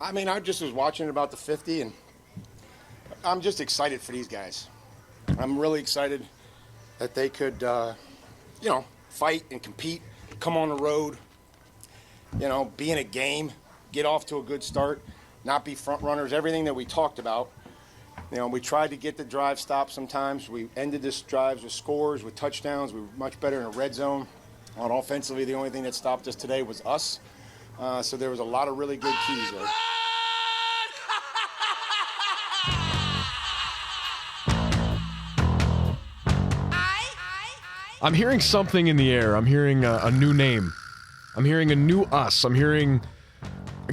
I mean, I just was watching about the 50, and I'm just excited for these guys. I'm really excited that they could, fight and compete, come on the road, be in a game, get off to a good start, not be front runners, everything that we talked about. We tried to get the drive stopped sometimes. We ended this drives with scores, with touchdowns. We were much better in the red zone. On offensively, the only thing that stopped us today was us. So there was a lot of really good keys there. I'm hearing something in the air. I'm hearing a new name. I'm hearing a new us. I'm hearing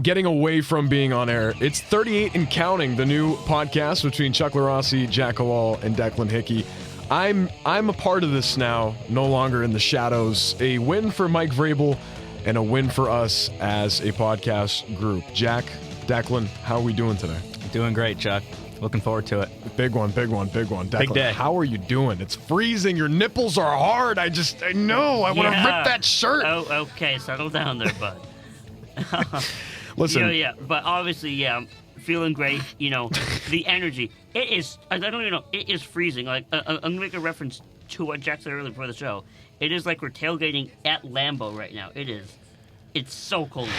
getting away from being on air. It's 38 and Counting, the new podcast between Chuck LaRossi, Jack Halal, and Declan Hickey. I'm a part of this now, no longer in the shadows. A win for Mike Vrabel and a win for us as a podcast group. Jack, Declan, how are we doing today? Doing great, Chuck. Looking forward to it. Big one. Declan, big day. How are you doing? It's freezing. Your nipples are hard. I know. I want to rip that shirt. Oh, okay. Settle down there, bud. Listen. Yeah. But obviously, I'm feeling great. The energy. It is, I don't even know, it is freezing. Like, I'm going to make a reference to what Jack said earlier before the show. It is like we're tailgating at Lambeau right now. It is. It's so cold.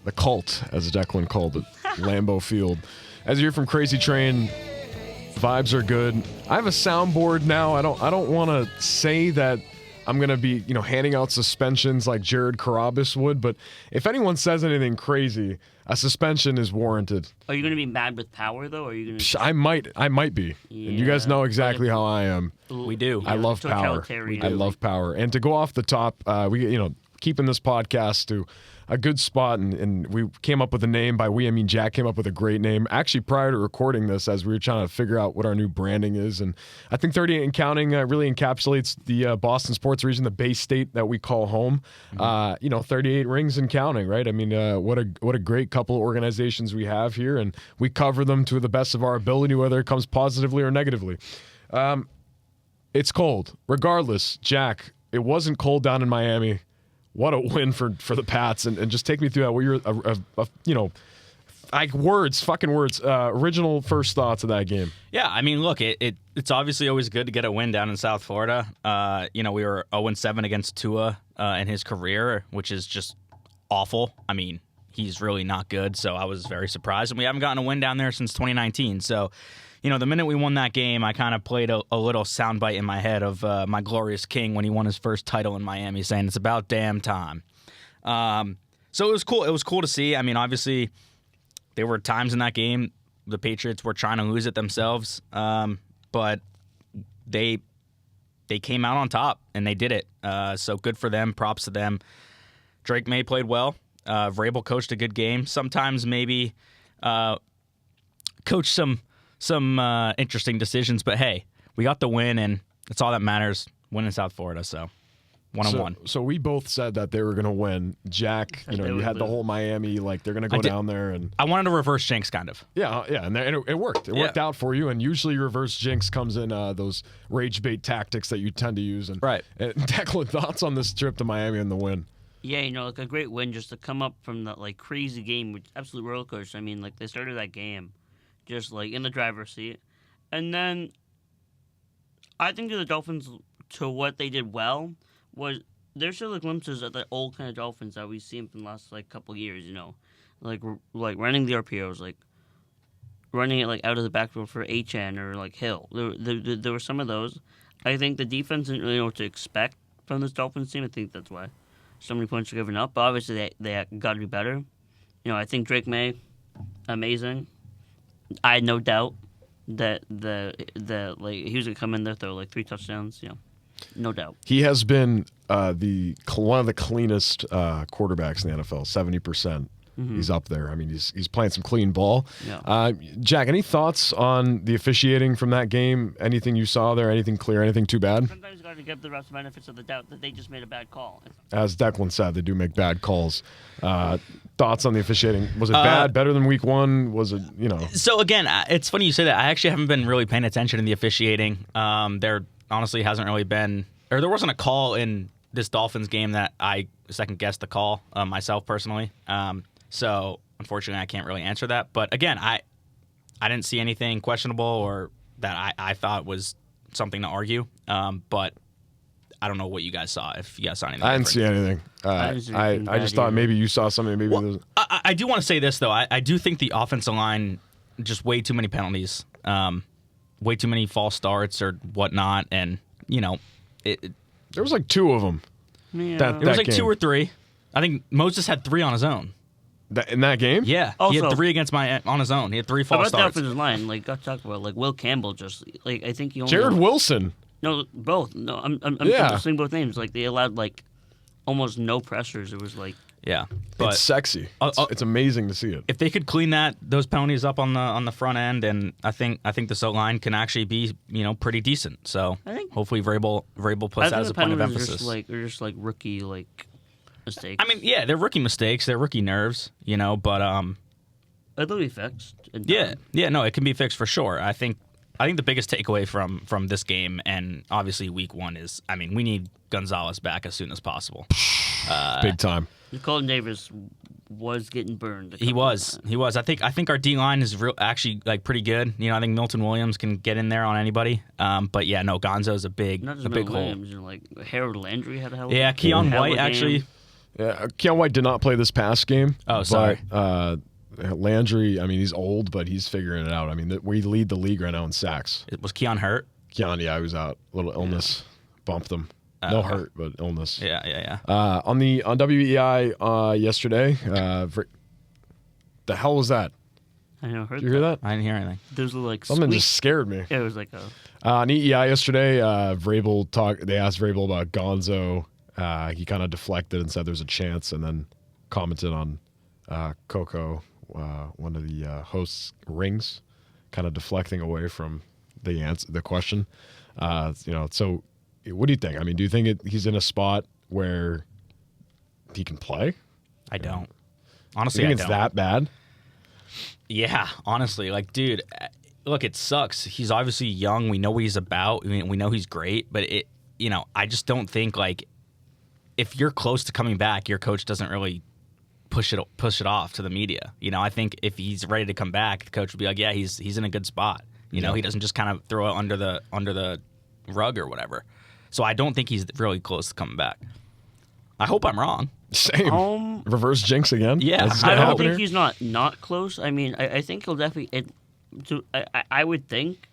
The cult, as Declan called it, Lambeau Field. As you hear from Crazy Train, vibes are good. I have a soundboard now. I don't want to say that I'm going to be, handing out suspensions like Jared Carabas would, but if anyone says anything crazy, a suspension is warranted. Are you going to be mad with power, though? Or are you going to... I might be. Yeah. And you guys know exactly how I am. We do. I love power. I love power. And to go off the top, keeping this podcast to a good spot, and we came up with a name. By we, I mean Jack came up with a great name. Actually, prior to recording this, as we were trying to figure out what our new branding is, and I think 38 and Counting really encapsulates the Boston sports region, the Bay State that we call home. 38 rings and counting, right? I mean, what a great couple of organizations we have here, and we cover them to the best of our ability, whether it comes positively or negatively. It's cold. Regardless, Jack, it wasn't cold down in Miami. What a win for the Pats, and just take me through that. What your fucking words. Original first thoughts of that game. Yeah, I mean, look, it's obviously always good to get a win down in South Florida. We were 0-7 against Tua in his career, which is just awful. I mean, he's really not good, so I was very surprised. And we haven't gotten a win down there since 2019. So, the minute we won that game, I kind of played a little soundbite in my head of my glorious king when he won his first title in Miami, saying it's about damn time. So it was cool. It was cool to see. I mean, obviously, there were times in that game the Patriots were trying to lose it themselves, but they came out on top, and they did it. So good for them. Props to them. Drake Maye played well. Vrabel coached a good game. Sometimes maybe coached some interesting decisions, but hey, we got the win, and that's all that matters. Win in South Florida, so 1-1. So we both said that they were going to win. Jack, you had the whole Miami, like they're going to go down there, and I wanted to reverse jinx, kind of. Yeah, and it worked. It worked out for you, and usually reverse jinx comes in those rage bait tactics that you tend to use. And, right. And Declan, thoughts on this trip to Miami and the win? Yeah, like a great win just to come up from that like crazy game, which absolute roller coaster. I mean, like they started that game just like in the driver's seat. And then I think the Dolphins, to what they did well, was there's still the glimpses of the old kind of Dolphins that we've seen from the last like couple years, like running the RPOs, like running it like out of the backfield for HN or like Hill. There were some of those. I think the defense didn't really know what to expect from this Dolphins team. I think that's why so many points are given up. But obviously they got to be better. I think Drake Maye, amazing. I had no doubt that he was gonna come in there, throw like 3 touchdowns. No doubt. He has been one of the cleanest quarterbacks in the NFL. 70%. Mm-hmm. He's up there. I mean, he's playing some clean ball. Yeah. Jack, any thoughts on the officiating from that game? Anything you saw there? Anything clear? Anything too bad? Sometimes you got to give the refs the benefits of the doubt that they just made a bad call. As Declan said, they do make bad calls. Thoughts on the officiating? Was it bad? Better than week 1? Was it, So, again, it's funny you say that. I actually haven't been really paying attention to the officiating. There honestly hasn't really been, or there wasn't a call in this Dolphins game that I second-guessed the call myself personally. So unfortunately, I can't really answer that. But again, I didn't see anything questionable or that I thought was something to argue. But I don't know what you guys saw. If you guys saw anything, I didn't see anything. I didn't see anything I just bad thought either. maybe you saw something. Maybe Well, I do want to say this though. I do think the offensive line just way too many penalties, way too many false starts or whatnot, and there was like 2 of them. Yeah. it was like game. 2 or 3. I think Moses had 3 on his own. In that game? Yeah, he Also- had 3 against on his own. He had 3 How false about the starts. offensive line? Like, got talked about. Like, Will Campbell just, like, I think he only. Jared Wilson. No, both. No, I'm Yeah. saying both names. Like, they allowed, like, almost no pressures. It was like. Yeah, but It's sexy. It's amazing to see it. if they could clean those penalties up on the front end, and I think the SO line can actually be pretty decent. So I think- hopefully Vrabel I puts think that as the a point of penalties emphasis. are just like rookie mistakes. I mean, yeah, they're rookie mistakes, they're rookie nerves, but It'll be fixed. in yeah, time. no, it can be fixed for sure. I think the biggest takeaway from this game and obviously week 1 is, I mean, we need Gonzalez back as soon as possible. Big time. Colin Davis was getting burned. He was. I think our D line is actually like pretty good. I think Milton Williams can get in there on anybody. But yeah, no, Gonzo's a big Not just big Bill hole. Williams, like Harold Landry had a hell of Yeah, Keon hell of a White game. actually. Yeah, Keon White did not play this past game. Oh, sorry. But, Landry, I mean, he's old, but he's figuring it out. I mean, we lead the league right now in sacks. Was Keon hurt? Keon, yeah, he was out. A little illness bumped him. No hurt, but illness. Yeah. On WEI yesterday, the hell was that? I know. Heard Did you hear that? I didn't hear anything. Those were like Something squeak. just scared me. Yeah, it was like a. On EEI yesterday, Vrabel talked. They asked Vrabel about Gonzo. He kind of deflected and said there's a chance, and then commented on Coco, one of the hosts' rings, kind of deflecting away from the question. So what do you think? I mean, do you think he's in a spot where he can play? I don't. Do Honestly, you think I it's don't. that bad? Yeah, honestly, like, dude, look, it sucks. He's obviously young. We know what he's about. I mean, we know he's great, but I just don't think, like, if you're close to coming back, your coach doesn't really push it off to the media. I think if he's ready to come back, the coach would be like, yeah, he's in a good spot. He doesn't just kind of throw it under the rug or whatever. So I don't think he's really close to coming back. I hope I'm wrong. Same. Reverse jinx again? Yeah, Is this I gonna don't happen think here? he's not close. I mean, I think he'll definitely. I would think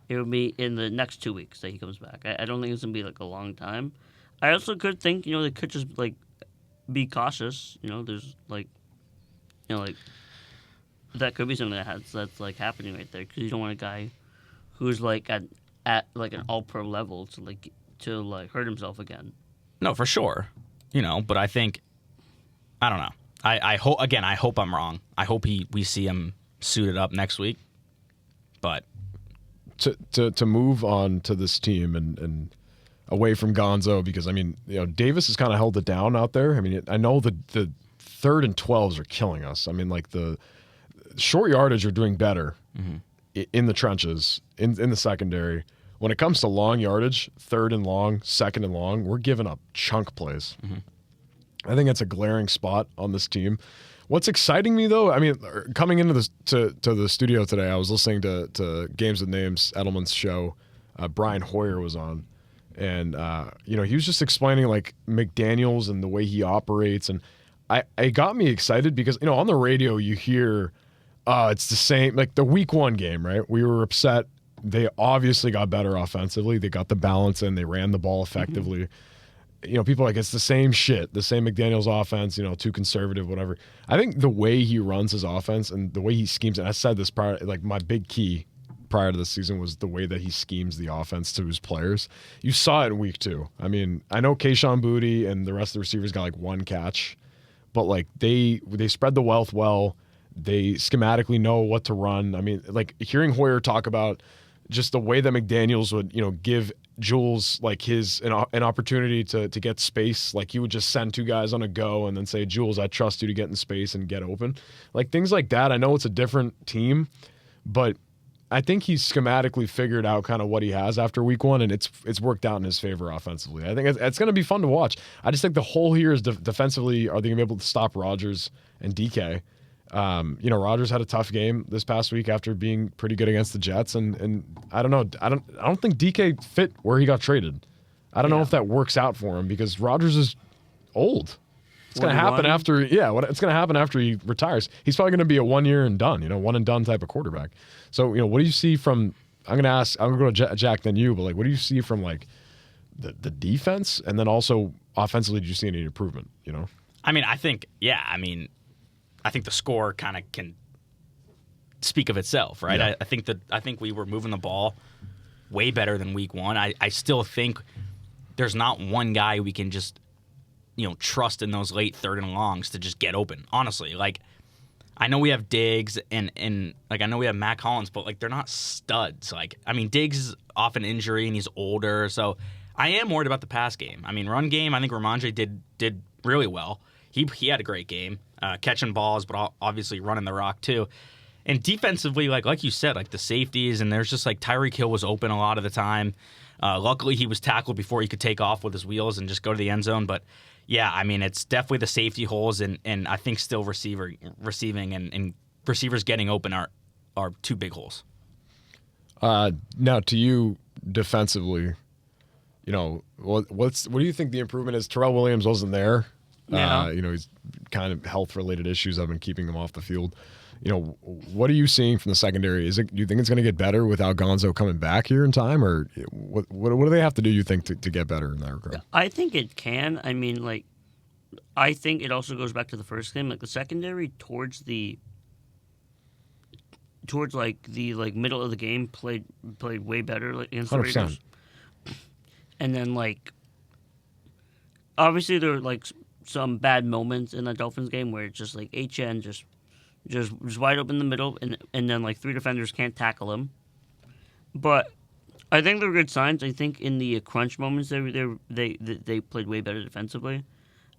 it would be in the next 2 weeks that he comes back. I don't think it's gonna be like a long time. I also could think they could just like be cautious. There's like that could be something that's like happening right there because you don't want a guy who's like at like an all pro level to hurt himself again. No, for sure. But I think, I don't know. I hope I'm wrong. I hope we see him suited up next week. But to move on to this team and away from Gonzo, because I mean, Davis has kind of held it down out there. I mean, I know the 3rd and 12s are killing us. I mean, like the short yardage are doing better in the trenches, in the secondary. When it comes to long yardage, 3rd and long, 2nd and long, we're giving up chunk plays. I think that's a glaring spot on this team. What's exciting me, though, I mean, coming into to the studio today, I was listening to Games with Names, Edelman's show. Brian Hoyer was on. And, he was just explaining, like, McDaniels and the way he operates. And it got me excited because, on the radio you hear it's the same, like the week 1 game, right? We were upset. They obviously got better offensively. They got the balance in. They ran the ball effectively. People are like, it's the same shit, the same McDaniels offense, too conservative, whatever. I think the way he runs his offense and the way he schemes, and I said this prior, like my big key prior to the season was the way that he schemes the offense to his players. You saw it in week 2. I mean, I know Kayshon Boutte and the rest of the receivers got like 1 catch, but like they spread the wealth well. They schematically know what to run. I mean, like hearing Hoyer talk about just the way that McDaniels would, give Jules like an opportunity to get space. Like he would just send 2 guys on a go and then say, Jules, I trust you to get in space and get open. Like things like that. I know it's a different team, but I think he's schematically figured out kind of what he has after week 1, and it's worked out in his favor offensively. I think it's going to be fun to watch. I just think the whole here is defensively, are they going to be able to stop Rodgers and DK? Rodgers had a tough game this past week after being pretty good against the Jets, and I don't know. I don't think DK fit where he got traded. I don't know if that works out for him because Rodgers is old. It's going to happen after, it's going to happen after he retires. He's probably going to be a 1 year and done, one and done type of quarterback. So, what do you see from, I'm going to go to Jack, then you, but like, what do you see from like the defense? And then also offensively, did you see any improvement, I mean, I think the score kind of can speak of itself, right? Yeah. I think we were moving the ball way better than week one. I still think there's not one guy we can just trust in those late third and longs to just get open. Honestly, like I know we have Diggs and like I know we have Mac Hollins, but like they're not studs. Like I mean, Diggs is off an injury and he's older, so I am worried about the pass game. I mean, run game, I think Ramondre did really well. He had a great game, catching balls, but obviously running the rock too. And defensively, like you said, like the safeties, and there's just like Tyreek Hill was open a lot of the time. Luckily, he was tackled before he could take off with his wheels and just go to the end zone. But yeah, I mean, it's definitely the safety holes, and I think still receiving and receivers getting open are two big holes. Now, to you defensively, what do you think the improvement is? Terrell Williams wasn't there. Yeah. He's kind of health-related issues have been keeping him off the field. What are you seeing from the secondary? Do you think it's going to get better without Gonzo coming back here in time, or what do they have to do, you think, to get better in that regard? I think it can. I mean, like, I think it also goes back to the first game. Like, the secondary towards the middle of the game played way better against the 100%. Raiders. And then, like, obviously there were, like, some bad moments in the Dolphins game where it's just, like, HN just wide open in the middle, and then, like, three defenders can't tackle him. But I think they're good signs. I think in the crunch moments, they played way better defensively.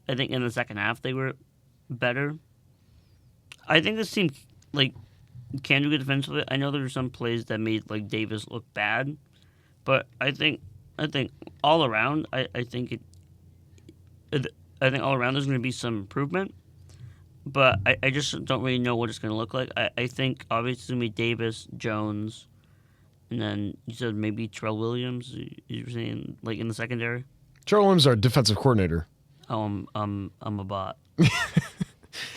I think in the second half, they were better. I think this team, like, can do good defensively. I know there were some plays that made, like, Davis look bad. But I think all around, I think all around there's going to be some improvement. But I just don't really know what it's going to look like. I think obviously it's going to be Davis, Jones, and then you said maybe Terrell Williams. You were saying like in the secondary. Terrell Williams is our defensive coordinator. Oh, I'm a bot.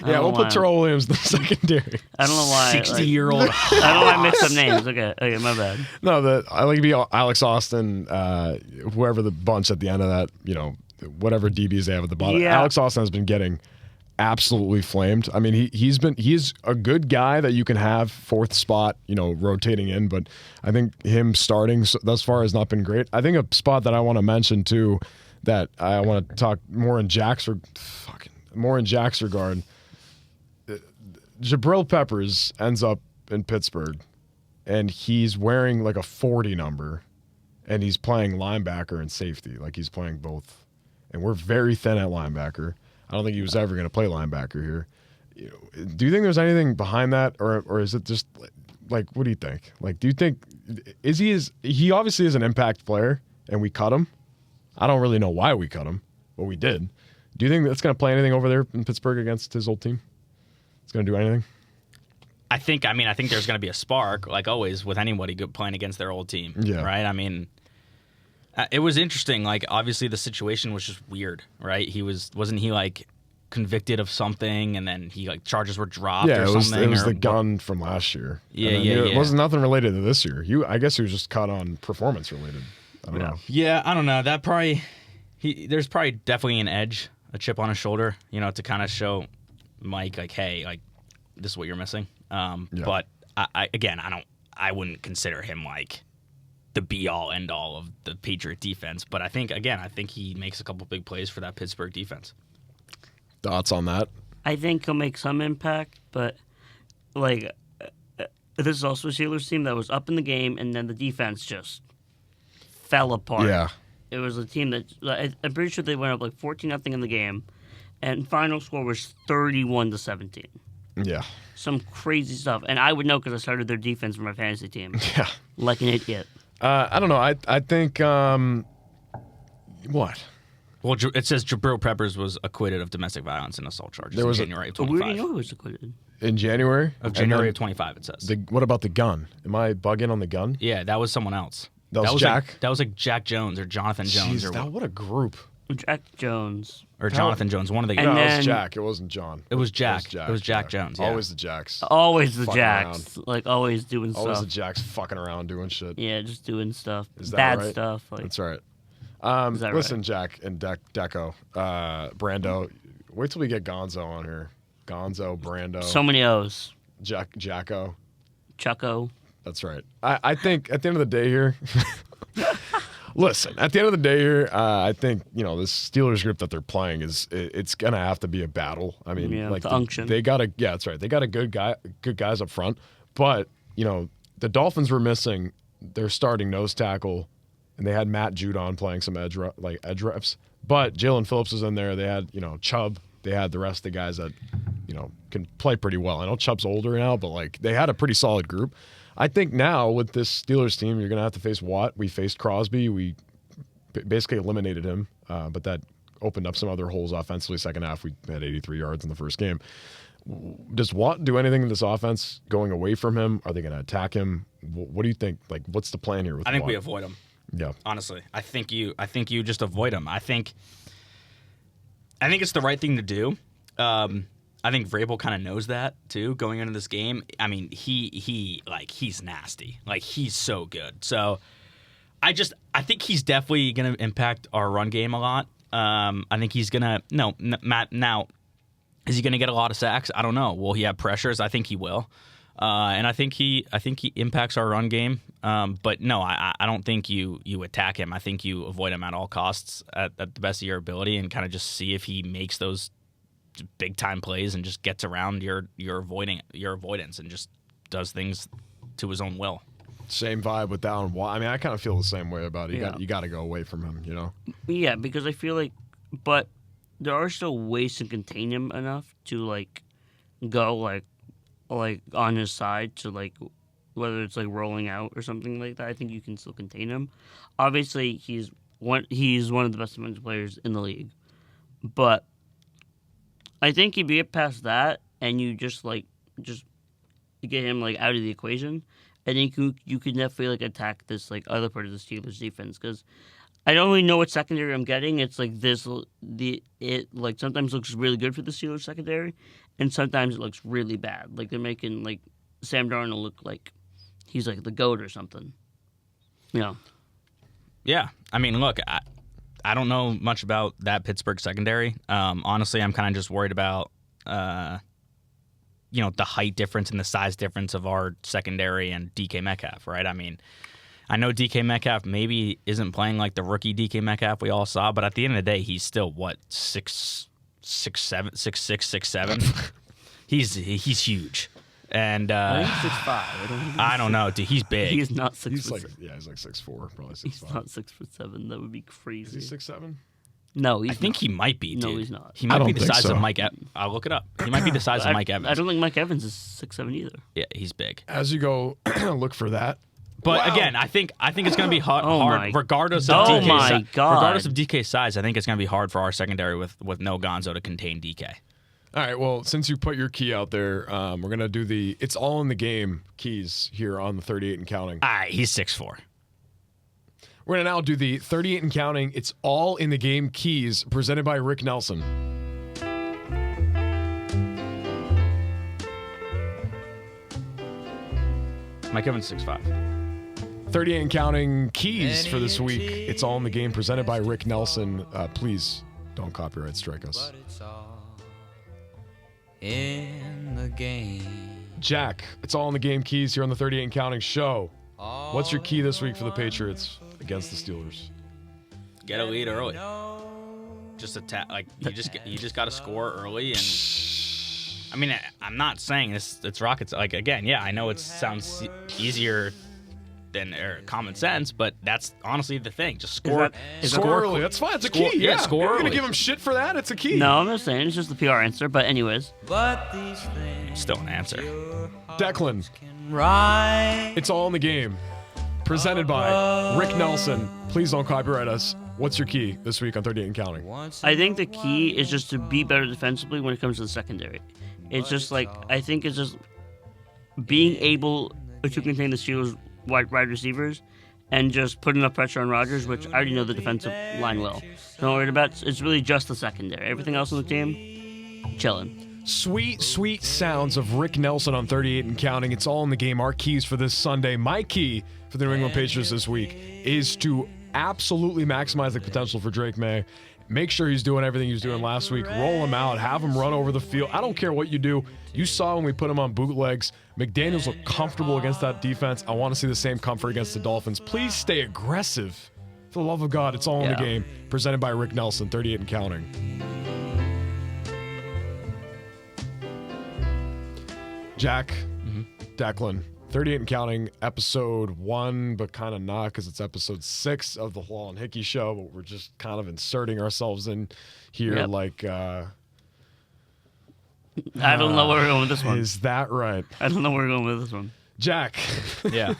Yeah, we'll put Terrell Williams in the secondary. I don't know why. 60-year-old. I don't know why I mixed up names. Okay, my bad. No, I like to be Alex Austin, whoever the bunch at the end of that, whatever DBs they have at the bottom. Yeah. Alex Austin has been getting absolutely flamed. I mean, he's a good guy that you can have fourth spot, rotating in, but I think him starting thus far has not been great. I think a spot that I want to mention too, that I want to talk more in Jack's regard. Jabril Peppers ends up in Pittsburgh, and he's wearing like a 40 number, and he's playing linebacker and safety, like he's playing both, and we're very thin at linebacker. I don't think he was ever going to play linebacker here. Do you think there's anything behind that, or is it just like what do you think? Like, do you think he obviously is an impact player, and we cut him? I don't really know why we cut him, but we did. Do you think that's going to play anything over there in Pittsburgh against his old team? It's going to do anything? I think there's going to be a spark, like always with anybody playing against their old team. Yeah. Right. I mean, it was interesting. Like, obviously, the situation was just weird, right? Wasn't he like convicted of something, and then charges were dropped? Yeah, or it was something, it was the gun from last year. Yeah, It wasn't nothing related to this year. I guess he was just caught on performance related. I don't know. Yeah, I don't know. That probably there's probably definitely an edge, a chip on his shoulder, to kind of show Mike like, hey, like this is what you're missing. But I wouldn't consider him like the be-all, end-all of the Patriot defense. But I think he makes a couple big plays for that Pittsburgh defense. Thoughts on that? I think he'll make some impact, but like this is also a Steelers team that was up in the game, and then the defense just fell apart. Yeah. It was a team that I'm pretty sure they went up like 14-0 in the game, and final score was 31-17. Yeah. Some crazy stuff, and I would know because I started their defense for my fantasy team. Yeah. Like an idiot. I don't know. I think what? Well, it says Jabril Peppers was acquitted of domestic violence and assault charges in January of We already 25. know he was acquitted. In January? Of January of 25, it says. What about the gun? Am I bugging on the gun? Yeah, that was someone else. That was Jack? That was like Jack Jones or Jonathan Jones Jeez, what a group. Jack Jones. or Jonathan Jones. One of the And No, guys. it was then- Jack. It wasn't John. It was Jack. It was Jack Jones. Yeah. Always the Jacks. Always the Fucking Jacks. Like, always doing Always stuff. the Jacks fucking around doing shit. Yeah, just doing stuff. Is that Bad right? stuff. Like, That's right. Is that Listen, right? Jack and Deco, Brando, wait till we get Gonzo on here. Gonzo, Brando, so many O's. Jacko. Chucko. That's right. I think at the end of the day here, listen, at the end of the day here, I think, this Steelers group that they're playing it's going to have to be a battle. I mean, Yeah, like the unction. they got that's right. They got a good guys up front, but, the Dolphins were missing their starting nose tackle, and they had Matt Judon playing some edge reps, but Jalen Phillips was in there. They had, Chubb. They had the rest of the guys that, can play pretty well. I know Chubb's older now, but they had a pretty solid group. I think now with this Steelers team, you're going to have to face Watt. We faced Crosby. We basically eliminated him, but that opened up some other holes offensively. Second half, we had 83 yards in the first game. Does Watt do anything in this offense going away from him? Are they going to attack him? What do you think? What's the plan here with I think Watt? we avoid him. Yeah. Honestly, I think you just avoid him. I think it's the right thing to do. I think Vrabel kind of knows that too going into this game. I mean, he's nasty. He's so good. So I think he's definitely going to impact our run game a lot. I think he's going to Matt now. Is he going to get a lot of sacks? I don't know. Will he have pressures? I think he will. And I think he impacts our run game. But no, I don't think you attack him. I think you avoid him at all costs at the best of your ability and kind of just see if he makes those big time plays and just gets around your avoidance and just does things to his own will. Same vibe with that one. I mean, I kind of feel the same way about it. Yeah. You got to go away from him, Yeah, because I feel but there are still ways to contain him enough to go like on his side to whether it's rolling out or something like that. I think you can still contain him. Obviously, he's one of the best defensive players in the league, but I think if you get past that and you just get him out of the equation, I think you could definitely attack this other part of the Steelers defense because I don't really know what secondary I'm getting. It's sometimes looks really good for the Steelers secondary, and sometimes it looks really bad. They're making Sam Darnold look like he's the GOAT or something. Yeah. Yeah, I mean, look, I don't know much about that Pittsburgh secondary. Honestly, I'm kind of just worried about the height difference and the size difference of our secondary and DK Metcalf, right? I mean, I know DK Metcalf maybe isn't playing like the rookie DK Metcalf we all saw, but at the end of the day, he's still what 6'6", 6'7". He's huge, and I think he's 6'5". I don't know, dude. He's big. He's not 6'6". He's he's 6'4", probably 6'5". He's not 6'7". That would be crazy. Is he 6'7"? No, he's I think not. he might be, dude. No, he's not. He I might be don't the think size so. of Mike. I'll look it up. He might be the size of Mike Evans. I don't think Mike Evans is 6'7" either. Yeah, he's big. As you go look for that. But Wow. again, I think it's going to be hard, Oh my- regardless of Oh DK's my God. regardless of DK's size. I think it's going to be hard for our secondary with no Gonzo to contain DK. All right, well, since you put your key out there, we're going to do the It's All in the Game keys here on the 38 and counting. All right, he's 6'4". We're going to now do the 38 and counting It's All in the Game keys presented by Rick Nelson. Mike Evans 6'5". 38 and counting keys for this week. It's All in the Game presented by Rick Nelson. Please don't copyright strike us. It's all in the game. Jack, It's All in the Game keys here on the 38 and counting show. What's your key this week for the Patriots against the Steelers? Get a lead early. Just attack. You just got to score early. And I mean, I'm not saying it's rockets. Again, yeah, I know it sounds easier than common sense, but that's honestly the thing. Just score. Score early. That's fine. It's a key. Yeah, score You're going to early. give him shit for that? It's a key. No, I'm not saying it's just the PR answer. But anyways, But these things Still an answer. Declan, can right. It's All in the Game presented by Rick Nelson. Please don't copyright us. What's your key this week on 38 and counting? I think the key is just to be better defensively when it comes to the secondary. It's just like, I think it's just being able to contain the Steelers' wide receivers and just put enough pressure on Rodgers, which I already know the defensive line will. So don't worry about it. It's really just the secondary. Everything else on the team, chilling. Sweet, sweet sounds of Rick Nelson on 38 and counting. It's all in the game. Our keys for this Sunday. My key for the New England Patriots this week is to absolutely maximize the potential for Drake Maye. Make sure he's doing everything he was doing last week. Roll him out. Have him run over the field. I don't care what you do. You saw when we put him on bootlegs. McDaniels looked comfortable against that defense. I want to see the same comfort against the Dolphins. Please stay aggressive. For the love of God, it's all in the game. Presented by Rick Nelson, 38 and counting. Jack, Declan, 38 and counting, episode 1, but kind of not because it's episode 6 of the Hall and Hickey show, but we're just kind of inserting ourselves in here like... I don't know where we're going with this one. Is that right? I don't know where we're going with this one. Jack. Yeah.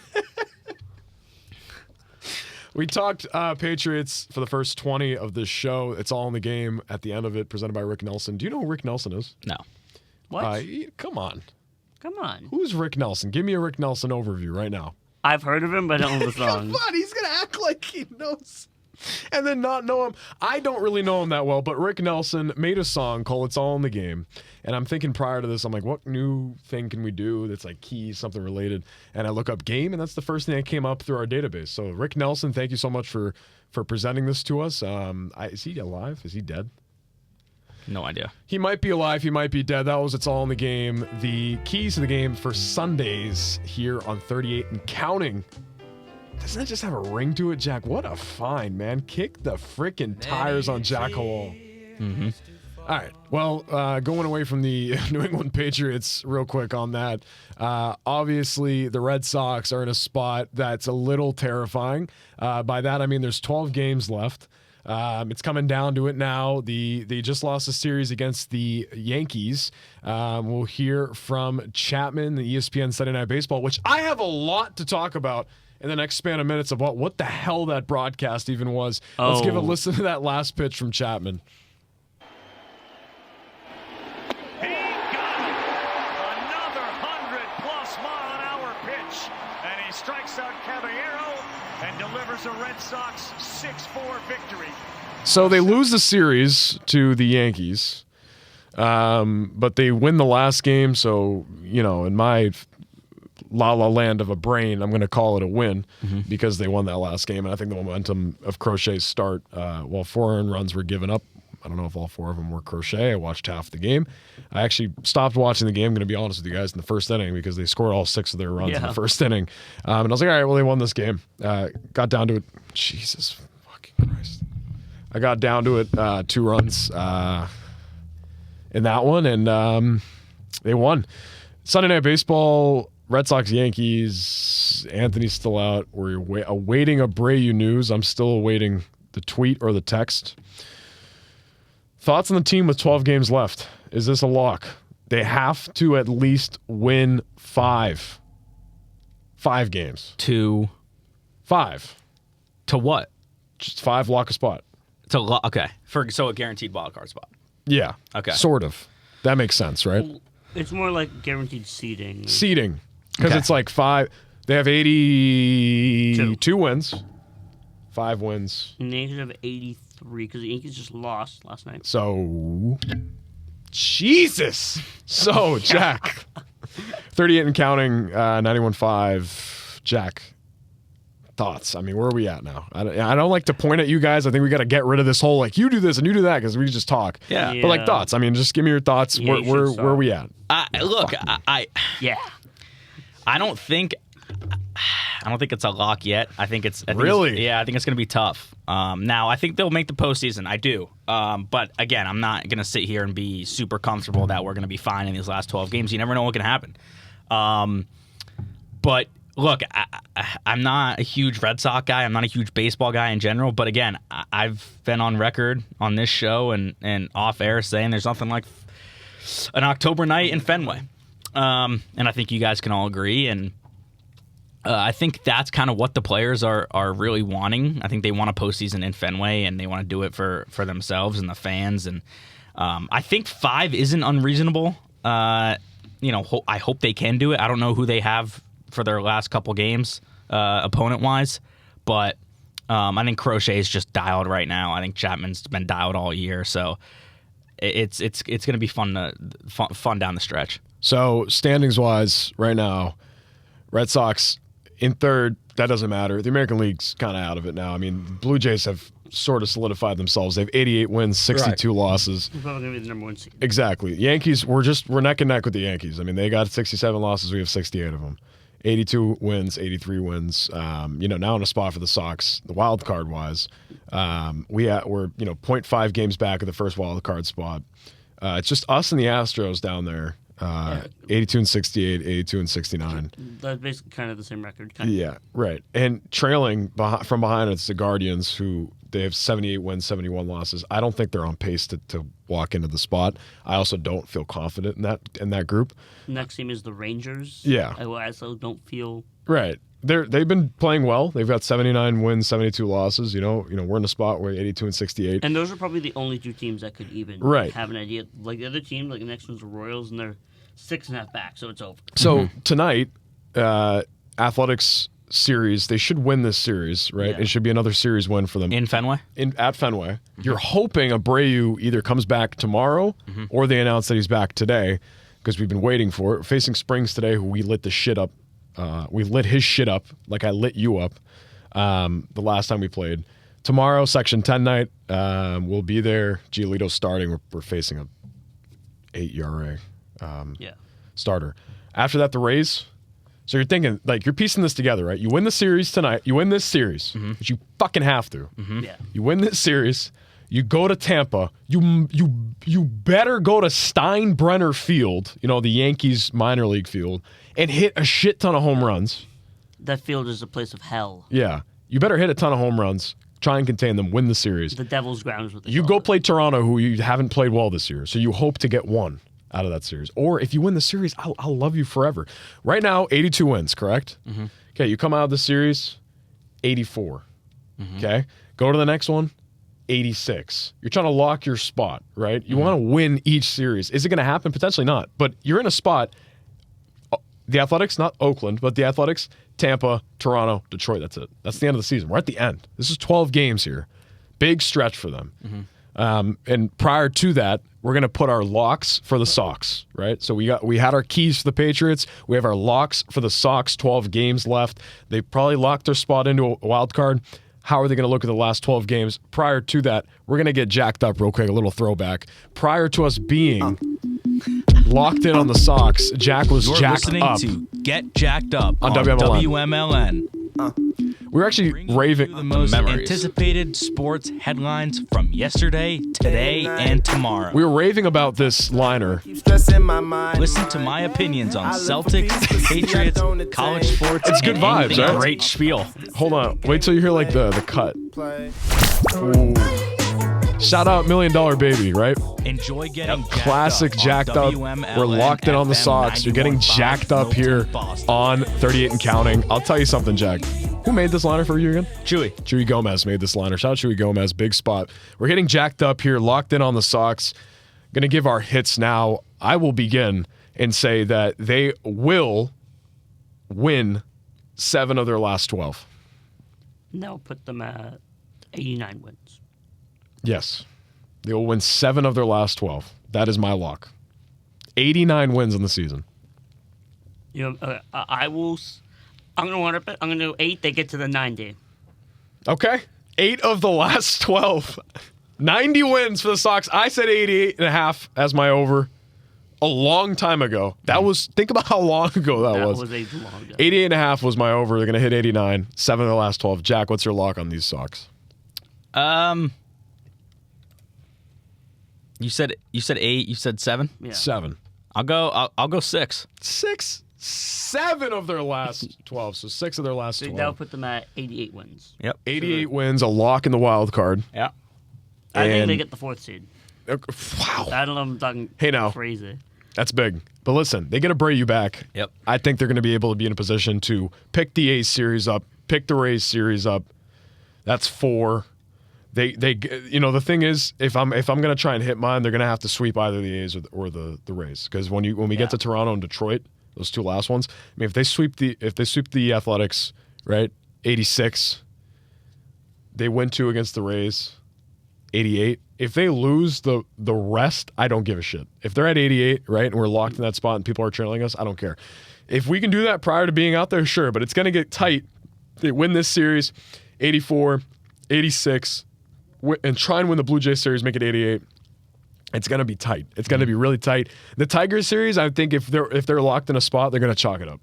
We talked Patriots for the first 20 of this show. It's all in the game at the end of it, presented by Rick Nelson. Do you know who Rick Nelson is? No. What? Come on. Come on. Who's Rick Nelson? Give me a Rick Nelson overview right now. I've heard of him, but I don't know the songs. Come on, he's going to act like he knows and then not know him. I don't really know him that well, but Rick Nelson made a song called It's All in the Game. And I'm thinking prior to this, I'm like, what new thing can we do that's like key, something related? And I look up game, and that's the first thing that came up through our database. So Rick Nelson, thank you so much for presenting this to us. Is he alive? Is he dead? No idea. He might be alive. He might be dead. That was It's All in the Game. The keys to the game for Sundays here on 38 and counting. Doesn't that just have a ring to it, Jack? What a find, man. Kick the freaking tires on Jack Hall. Mm-hmm. All right. Well, going away from the New England Patriots real quick on that. Obviously, the Red Sox are in a spot that's a little terrifying. By that, I mean there's 12 games left. It's coming down to it now. They just lost a series against the Yankees. We'll hear from Chapman, the ESPN Sunday Night Baseball, which I have a lot to talk about in the next span of minutes about what the hell that broadcast even was. Let's give a listen to that last pitch from Chapman. He got it. Another 100-plus mile-an-hour pitch. And he strikes out Caballero and delivers a Red Sox 6-4 victory. So they lose the series to the Yankees, but they win the last game. So, you know, in my la-la land of a brain, I'm going to call it a win because they won that last game. And I think the momentum of Crochet's start, while 4 earned runs were given up, I don't know if all 4 of them were Crochet. I watched half the game. I actually stopped watching the game, I'm going to be honest with you guys, in the first inning because they scored all 6 of their runs in the first inning. And I was like, all right, well, they won this game. Got down to it. Jesus fucking Christ. I got down to it 2 runs in that one, and they won. Sunday Night Baseball, Red Sox, Yankees. Anthony's still out. We're awaiting Abreu news. I'm still awaiting the tweet or the text. Thoughts on the team with 12 games left? Is this a lock? They have to at least win 5. 5 games. 5. To what? Just 5 lock a spot. Okay. So a guaranteed wild card spot. Yeah. Okay. Sort of. That makes sense, right? It's more like guaranteed seeding. Seeding. Because it's like 5. They have 82 wins. 5 wins. And the Yankees have 83 because the Yankees just lost last night. So, Jesus. So, Jack. 38 and counting, 91.5. Jack, thoughts? I mean, where are we at now? I don't like to point at you guys. I think we got to get rid of this whole, like, you do this and you do that because we just talk. Yeah. But, like, thoughts. I mean, just give me your thoughts. Yeah, where are we at? Look, I don't think it's a lock yet. I think it's Really? I think it's going to be tough. Now, I think they'll make the postseason. I do. But again, I'm not going to sit here and be super comfortable that we're going to be fine in these last 12 games. You never know what can happen. But look, I'm not a huge Red Sox guy. I'm not a huge baseball guy in general. But again, I've been on record on this show and off air saying there's nothing like an October night in Fenway. And I think you guys can all agree. And I think that's kind of what the players are really wanting. I think they want a postseason in Fenway, and they want to do it for themselves and the fans. And I think 5 isn't unreasonable. I hope they can do it. I don't know who they have for their last couple games, opponent-wise, but I think Crochet is just dialed right now. I think Chapman's been dialed all year, so it's going to be fun down the stretch. So standings-wise, right now, Red Sox in third. That doesn't matter. The American League's kind of out of it now. I mean, the Blue Jays have sort of solidified themselves. They have 88 wins, 62 losses. We're probably going to be the number 1 seed. Exactly. Yankees, we're neck and neck with the Yankees. I mean, they got 67 losses. We have 68 of them. 82 wins, 83 wins. Now in a spot for the Sox, the wild card wise. We're 0.5 games back of the first wild card spot. It's just us and the Astros down there. 82 and 68, 82 and 69. That's basically kind of the same record. Yeah, right. And trailing from behind it's the Guardians, who they have 78 wins, 71 losses. I don't think they're on pace to walk into the spot. I also don't feel confident in that group. Next team is the Rangers. Yeah. I also don't feel right. They've been playing well. They've got 79 wins, 72 losses. We're in a spot where 82 and 68. And those are probably the only 2 teams that could even have an idea. Like the other team, like the next one's the Royals, and they're 6.5 back, so it's over. So tonight, Athletics series, they should win this series, right? Yeah. It should be another series win for them. In Fenway? At Fenway. You're hoping Abreu either comes back tomorrow or they announce that he's back today, because we've been waiting for it. Facing Springs today, who we lit the shit up. We lit his shit up like I lit you up the last time we played. Tomorrow, Section 10 night, we'll be there. Giolito's starting. We're facing a 8 ERA starter. After that, the Rays. So you're thinking, like, you're piecing this together, right? You win the series tonight. You win this series, which you fucking have to. Yeah. You win this series. You go to Tampa. You better go to Steinbrenner Field, the Yankees minor league field, and hit a shit ton of home runs. That field is a place of hell. Yeah. You better hit a ton of home runs, try and contain them, win the series. The Devil's grounds with You go play Toronto, who you haven't played well this year, so you hope to get one out of that series. Or if you win the series, I'll love you forever. Right now, 82 wins, correct? Okay, you come out of the series, 84. Okay? Go to the next one, 86. You're trying to lock your spot, right? You want to win each series. Is it going to happen? Potentially not. But you're in a spot, the Athletics, not Oakland, but the Athletics, Tampa, Toronto, Detroit, that's it. That's the end of the season. We're at the end. This is 12 games here. Big stretch for them. And prior to that, we're going to put our locks for the Sox, right? So we had our keys for the Patriots. We have our locks for the Sox, 12 games left. They probably locked their spot into a wild card. How are they going to look at the last 12 games? Prior to that, we're going to get jacked up real quick, a little throwback. Prior to us being locked in on the Sox, Jack was jacked listening up to Get Jacked Up on WMLN. WMLN. We were actually raving The most memories. anticipated sports headlines from yesterday, today, and tomorrow. We were raving about this liner. Listen to my opinions on Celtics, Patriots, college sports. It's good and vibes, anything right? else. Great spiel. Hold on. Wait till you hear like the cut. Ooh. Shout out $1 Million Baby, right? Enjoy getting jacked Classic up jacked on up. WMLN We're locked in on the FM Sox. You're getting 91.5 jacked up here Milton, Boston. on 38 and counting. I'll tell you something, Jack. Who made this liner for you again? Chewy Gomez made this liner. Shout out Chewy Gomez. Big spot. We're getting jacked up here, locked in on the Sox. Going to give our hits now. I will begin and say that they will win 7 of their last 12. Now put them at 89 wins. Yes. They will win 7 of their last 12. That is my lock. 89 wins in the season. I'm going to want to. I'm going to do 8. They get to the 90. Okay. 8 of the last 12. 90 wins for the Sox. I said 88.5 as my over a long time ago. That was, think about how long ago that was. That was age long ago. 88.5 was my over. They're going to hit 89. 7 of the last 12. Jack, what's your lock on these Sox? You said 8. You said 7. Yeah. 7. I'll go 6. 6. 7 of their last 12. So 6 of their last So 12. that'll put them at 88 wins. Yep. 88 wins, a lock in the wild card. Yeah. I think And- they get the 4th seed. Wow. I don't know if I'm talking Hey, now. crazy. That's big. But listen, they get Abreu back. Yep. I think they're going to be able to be in a position to pick the A's series up, pick the Rays series up. That's 4. They the thing is, if I'm going to try and hit mine, they're going to have to sweep either the A's or the Rays, because when we get to Toronto and Detroit, those 2 last ones, I mean, if they sweep the Athletics, right, 86, they win 2 against the Rays, 88. If they lose the rest, I don't give a shit. If they're at 88, right, and we're locked in that spot and people are trailing us, I don't care. If we can do that prior to being out there, sure, but it's going to get tight. They win this series, 84, 86, and try and win the Blue Jays series, make it 88. It's going to be tight. It's going to be really tight. The Tigers series, I think if they're locked in a spot, they're going to chalk it up.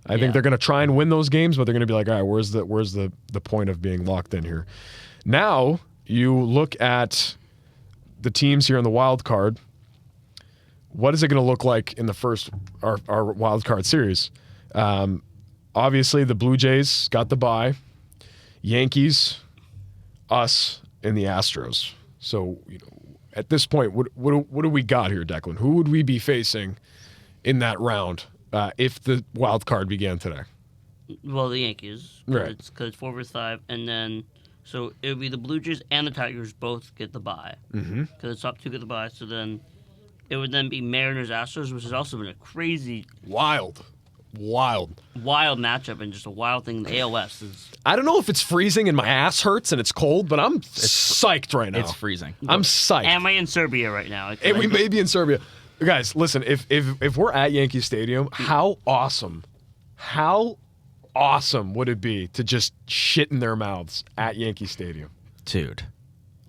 I think they're going to try and win those games, but they're going to be like, all right, where's the point of being locked in here? Now you look at the teams here in the wild card. What is it going to look like in the first our wild card series? Obviously, the Blue Jays got the bye. Yankees, us, and the Astros. So, at this point, what do we got here, Declan? Who would we be facing in that round if the wild card began today? Well, the Yankees. Right. Because it's 4 versus 5. And then, so it would be the Blue Jays and the Tigers both get the bye. Because the top 2 get the bye. So then it would then be Mariners Astros, which has also been a crazy, Wild matchup and just a wild thing. The ALS is. I don't know if it's freezing and my ass hurts and it's cold, but I'm psyched right now. It's freezing. I'm psyched. Am I in Serbia right now? And we may be in Serbia. Guys, listen, if we're at Yankee Stadium, how awesome would it be to just shit in their mouths at Yankee Stadium? Dude,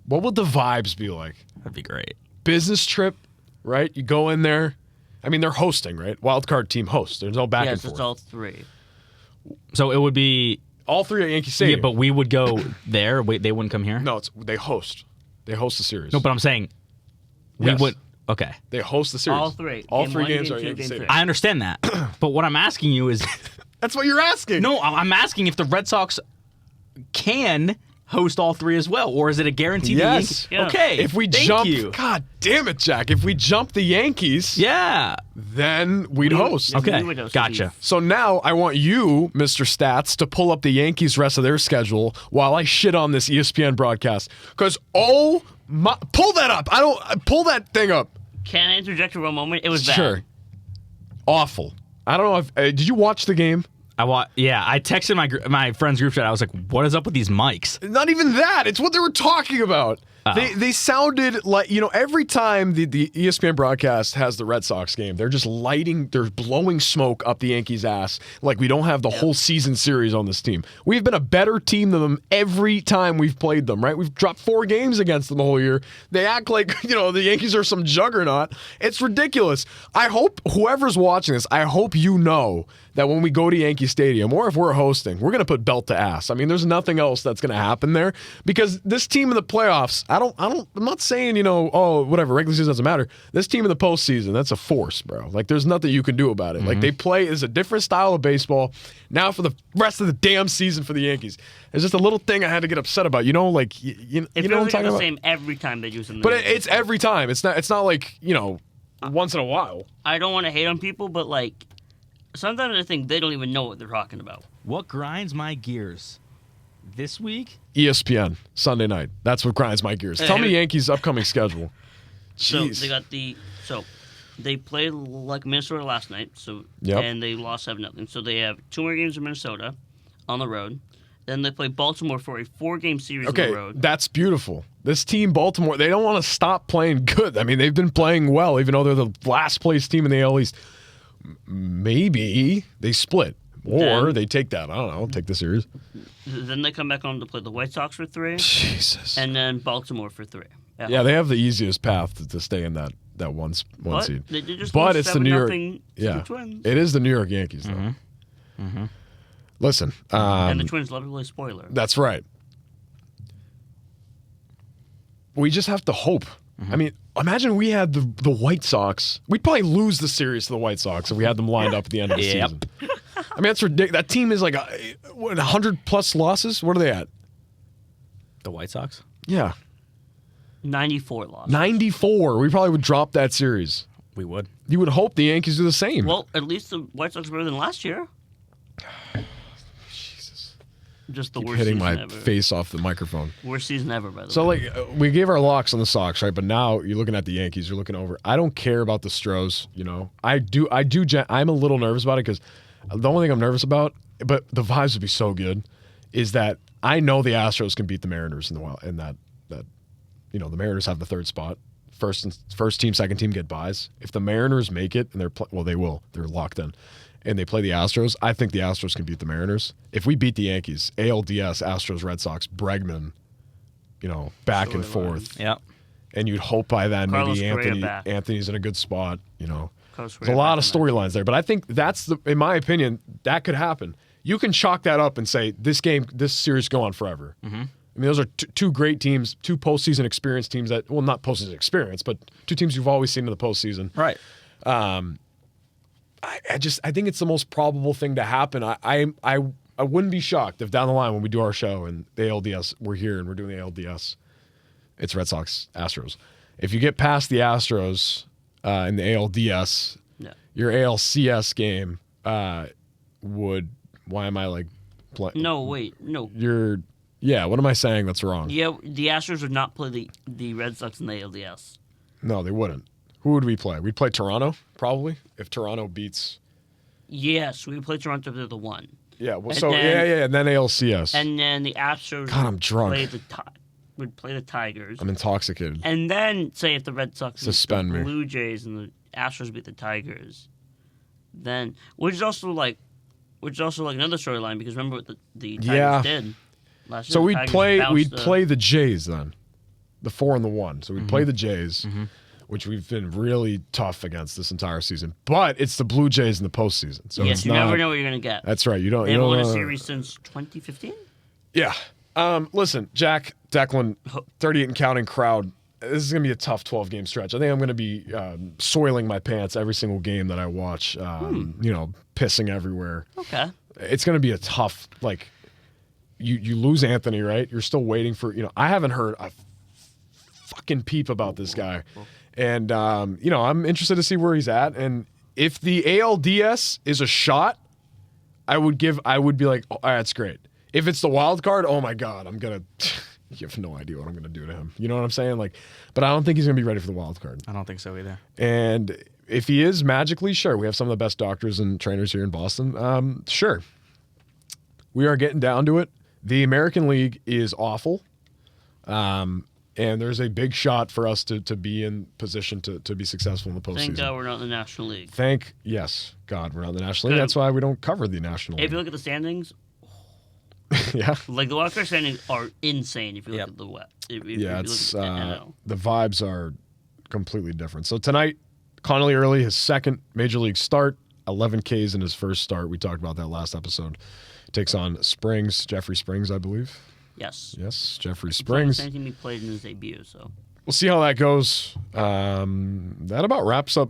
What would the vibes be like? that'd be great. Business trip, right? You go in there. I mean, they're hosting, right? Wild card team hosts. There's no back and Yes, forth. it's all 3. So it would be All 3 at Yankee Stadium. yeah, but we would go there. Wait, they wouldn't come here. No, they host. They host the series. No, but I'm saying we Yes. would. Okay, They host the series. All 3. All Game 3 1, games game are at 2, Yankee game Stadium. 3. I understand that. But what I'm asking you is, That's what you're asking. no, I'm asking if the Red Sox can host all 3 as well, or is it a guarantee? Yes. Yeah. Okay. If we thank jump, you. God damn it, Jack. If we jump the Yankees, Yeah. then we'd host. yeah. Okay. we would host Gotcha. these. So now I want you, Mr. Stats, to pull up the Yankees' rest of their schedule while I shit on this ESPN broadcast. Because, pull that up. Pull that thing up. Can I interject for one moment? It was bad. Sure. Awful. I don't know if, did you watch the game? I texted my friend's group chat. I was like, "What is up with these mics?" Not even that. It's what they were talking about. Oh. They sounded like, every time the ESPN broadcast has the Red Sox game, they're just they're blowing smoke up the Yankees' ass like we don't have the whole season series on this team. We've been a better team than them every time we've played them, right? We've dropped 4 games against them the whole year. They act like, the Yankees are some juggernaut. It's ridiculous. I hope whoever's watching this, I hope you know that when we go to Yankee Stadium, or if we're hosting, we're going to put belt to ass. I mean, there's nothing else that's going to happen there, because this team in the playoffs, I'm not saying, whatever, regular season doesn't matter. This team in the postseason, that's a force, bro. Like, there's nothing you can do about it. Like, they play is a different style of baseball now for the rest of the damn season for the Yankees. There's just a little thing I had to get upset about. It you know what I'm feels like talking the about? same every time they do something. But it's every time. It's not like, once in a while. I don't want to hate on people, but sometimes I think they don't even know what they're talking about. What grinds my gears this week? ESPN, Sunday night. That's what grinds my gears. Tell me Yankees' upcoming schedule. Jeez. So they played like Minnesota last night. Yep. And they lost 7-0. So they have 2 more games in Minnesota on the road. Then they play Baltimore for a 4-game series on the road. That's beautiful. This team, Baltimore, they don't want to stop playing good. I mean, they've been playing well, even though they're the last place team in the AL East. Maybe they split, or they take that. I don't know. Take the series. Then they come back on to play the White Sox for 3. Jesus. And then Baltimore for 3. Yeah, they have the easiest path to stay in that one seed. They did just But lose it's the New York. 7-0 to Yeah, the Twins. it is the New York Yankees, though. Listen, And the Twins love to play spoiler. that's right. We just have to hope. I mean, imagine we had the White Sox. We'd probably lose the series to the White Sox if we had them lined up at the end of the Yep. season. I mean, that's ridiculous. That team is like 100+ losses. What are they at? The White Sox? Yeah, 94 losses. 94. We probably would drop that series. We would. You would hope the Yankees do the same. Well, at least the White Sox were better than last year. Jesus. Just the Keep worst hitting season my ever. face off the microphone. Worst season ever, by the So, way. we gave our locks on the Sox, right? But now you're looking at the Yankees. You're looking over. I don't care about the Stros, I'm a little nervous about it because the only thing I'm nervous about, but the vibes would be so good, is that I know the Astros can beat the Mariners in that the Mariners have the third spot. First team, second team get buys. If the Mariners make it, and they will. They're locked in. And they play the Astros, I think the Astros can beat the Mariners. If we beat the Yankees, ALDS, Astros, Red Sox, Bregman, back and forth. Yeah. And you'd hope by then Carlos maybe Correa back. Anthony's in a good spot. Carlos There's a Correa lot back of in that. storylines there, but I think in my opinion, that could happen. You can chalk that up and say this series go on forever. Mm-hmm. I mean, those are two great teams, two postseason experienced teams not postseason experience, but two teams you've always seen in the postseason. Right. I think it's the most probable thing to happen. I wouldn't be shocked if down the line when we do our show and the ALDS, we're here and we're doing the ALDS, it's Red Sox, Astros. If you get past the Astros in the ALDS, your ALCS game why am I like playing? No, wait, no. What am I saying that's wrong? Yeah, the Astros would not play the Red Sox in the ALDS. No, they wouldn't. Who would we play? We'd play Toronto, probably, if Toronto beats. Yes, we would play Toronto if they're the one. Yeah, well, And and then ALCS. And then the Astros God, I'm drunk. would play the Tigers. I'm intoxicated. And then, say if the Red Sox beat Suspend the me. Blue Jays and the Astros beat the Tigers, then which is also like another storyline because remember what the Tigers did last year. So The we'd Tigers play the Jays then, the 4 and the 1. So we'd play the Jays, which we've been really tough against this entire season. But it's the Blue Jays in the postseason, so yes, it's you not, never know what you're gonna get. That's right. You don't. They you haven't don't won a know. series since 2015. Yeah. Listen, Jack, Declan, 38 and counting crowd. This is going to be a tough 12-game stretch. I think I'm going to be soiling my pants every single game that I watch, pissing everywhere. Okay. It's going to be a tough, you lose Anthony, right? You're still waiting for, I haven't heard a fucking peep about this guy. And, I'm interested to see where he's at. And if the ALDS is a shot, I would be like, oh, that's great. If it's the wild card, oh my God, you have no idea what I'm going to do to him. You know what I'm saying? But I don't think he's going to be ready for the wild card. I don't think so either. And if he is magically, sure, we have some of the best doctors and trainers here in Boston. Sure. We are getting down to it. The American League is awful. And there's a big shot for us to be in position to be successful in the postseason. Thank God we're not in the National League. Yes, God, we're not in the National League. Good. That's why we don't cover the National League. If you look at the standings, Yeah. the wild card standings are insane. If you look Yep. at the West, if Yeah, you look it's at the NL. the vibes are completely different. So tonight, Connolly Early, his second major league start, 11 Ks in his first start. We talked about that last episode. Takes on Jeffrey Springs, I believe. Yes. Yes, Jeffrey Playing the Springs. same team he played in his debut. So We'll see how that goes. That about wraps up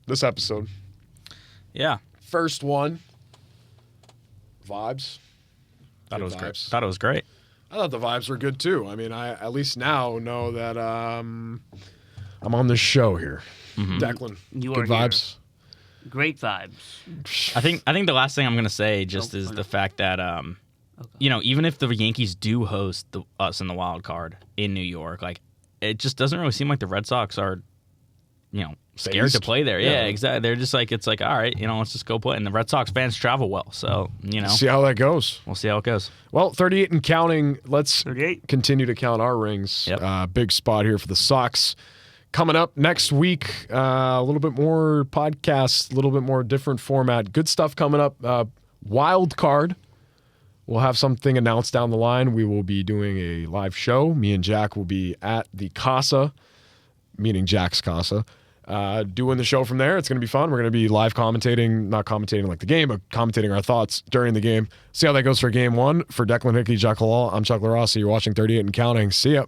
this episode. Yeah. First one. Vibes. Thought Good it was great. vibes. Thought it was great. I thought the vibes were good too. I mean, I at least now know that I'm on this show here. Declan, You good are here. vibes. great vibes. I think the last thing I'm gonna say just is the fact that even if the Yankees do host us in the wild card in New York, it just doesn't really seem like the Red Sox are, scared to play there. Yeah, exactly. They're just like, it's like, all right, let's just go play. And the Red Sox fans travel well, so See how that goes. we'll see how it goes. Well, 38 and counting. Let's 38. continue to count our rings. Yep. Big spot here for the Sox. Coming up next week, a little bit more podcast, a little bit more different format. Good stuff coming up. Wild card. We'll have something announced down the line. We will be doing a live show. Me and Jack will be at the Casa, meaning Jack's Casa, doing the show from there. It's going to be fun. We're going to be live commentating, not commentating like the game, but commentating our thoughts during the game. See how that goes for game one. For Declan Hickey, Jack Halal, I'm Chuck LaRossi. You're watching 38 and Counting. See ya.